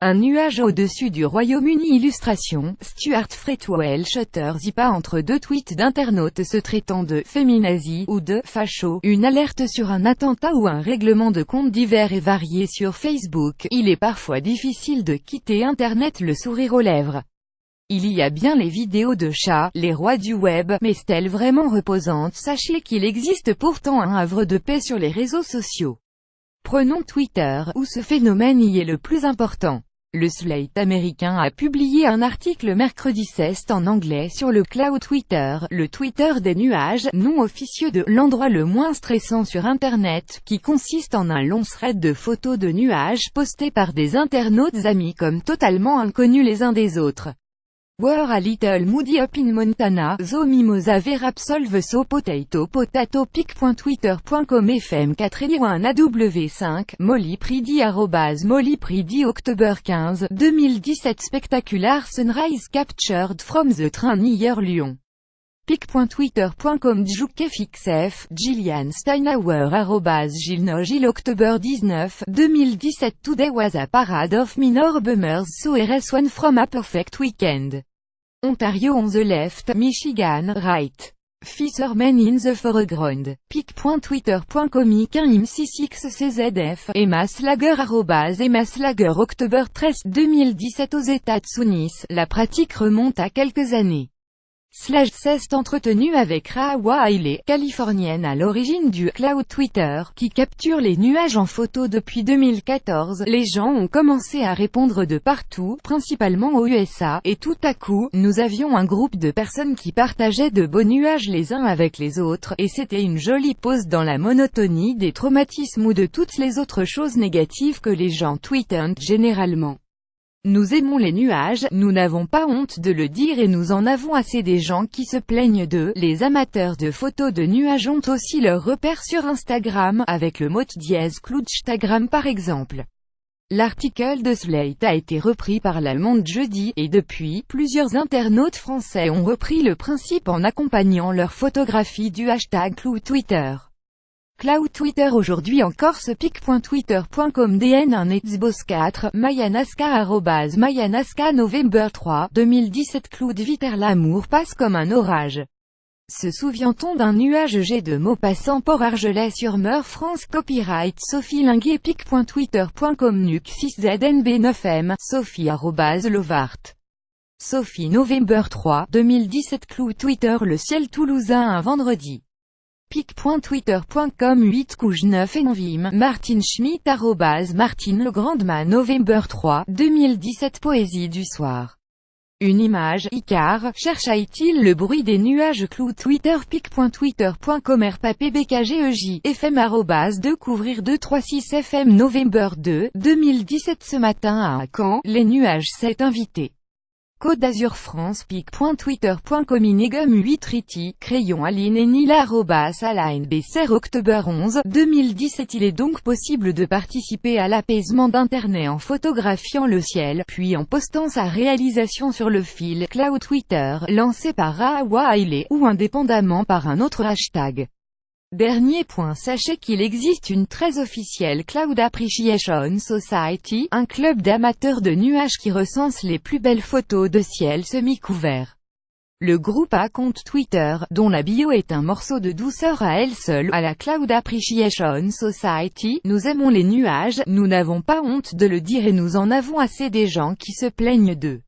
Un nuage au-dessus du Royaume-Uni. Illustration, Stuart Fretwell. Shutter Zipa. Entre deux tweets d'internautes se traitant de « féminazis » ou de « facho », une alerte sur un attentat ou un règlement de compte divers et varié sur Facebook, il est parfois difficile de quitter Internet le sourire aux lèvres. Il y a bien les vidéos de chats, les rois du web, mais est-elle vraiment reposante? Sachez qu'il existe pourtant un havre de paix sur les réseaux sociaux. Prenons Twitter, où ce phénomène y est le plus important. Le Slate américain a publié un article mercredi 16 en anglais sur le Cloud Twitter, le Twitter des nuages, nom officieux de « l'endroit le moins stressant sur Internet », qui consiste en un long thread de photos de nuages postés par des internautes amis comme totalement inconnus les uns des autres. Were a little moody up in Montana, the mimosa were absolve so potato pic.twitter.com FM 4 et 1 AW5, Molly Pridi Molly Pridi October 15, 2017 Spectacular sunrise captured from the train near Lyon. pic.twitter.com JoukFXF, Gillian Steinauer Gilles October 19, 2017 Today was a parade of minor bummers so RS1 from a perfect weekend. Ontario on the left, Michigan, right. Fishermen in the foreground. pic.twitter.com IM66CZF, Emma Slager Emma Slager October 13, 2017 aux États-Unis, la pratique remonte à quelques années. S'est entretenu avec Rawa Hailey, californienne à l'origine du Cloud Twitter, qui capture les nuages en photo depuis 2014. Les gens ont commencé à répondre de partout, principalement aux USA, et tout à coup, nous avions un groupe de personnes qui partageaient de beaux nuages les uns avec les autres, et c'était une jolie pause dans la monotonie des traumatismes ou de toutes les autres choses négatives que les gens tweetent généralement. Nous aimons les nuages, nous n'avons pas honte de le dire et nous en avons assez des gens qui se plaignent d'eux. Les amateurs de photos de nuages ont aussi leurs repères sur Instagram, avec le mot #Cloudstagram par exemple. L'article de Slate a été repris par Le Monde jeudi, et depuis, plusieurs internautes français ont repris le principe en accompagnant leur photographie du hashtag #CloudTwitter. Cloud Twitter aujourd'hui en Corse. pic.twitter.com DN1 Xbox 4, Mayanaska Mayanaska November 3, 2017 Cloud Twitter. L'amour passe comme un orage. Se souvient-on d'un nuage jet de mots passant Port Argelès-sur-Mer France. Copyright Sophie Linguet. pic.twitter.com Nuc 6ZNB9M, Sophie Lovart. Sophie November 3, 2017 Cloud Twitter. Le ciel toulousain un vendredi. pic.twitter.com 8 couche 9 Envim, Martin Schmitt Martine Legrandman November 3, 2017 Poésie du soir. Une image, Icar, cherche-t-il le bruit des nuages. Cloud Twitter. pic.twitter.com RPPBKGEJ, FM @2 couvrir 236 FM November 2, 2017 Ce matin à Caen, les nuages s'est invité. Côte d'Azur France. pic.twitter.com Inegum 8 Riti, Crayon Aline et Nila Aline Besser October 11, 2017 Il est donc possible de participer à l'apaisement d'Internet en photographiant le ciel, puis en postant sa réalisation sur le fil Cloud Twitter, lancé par Rawa Hailey, ou indépendamment par un autre hashtag. Dernier point, sachez qu'il existe une très officielle Cloud Appreciation Society, un club d'amateurs de nuages qui recense les plus belles photos de ciel semi-couvert. Le groupe a compte Twitter, dont la bio est un morceau de douceur à elle seule. À la Cloud Appreciation Society, nous aimons les nuages, nous n'avons pas honte de le dire et nous en avons assez des gens qui se plaignent d'eux.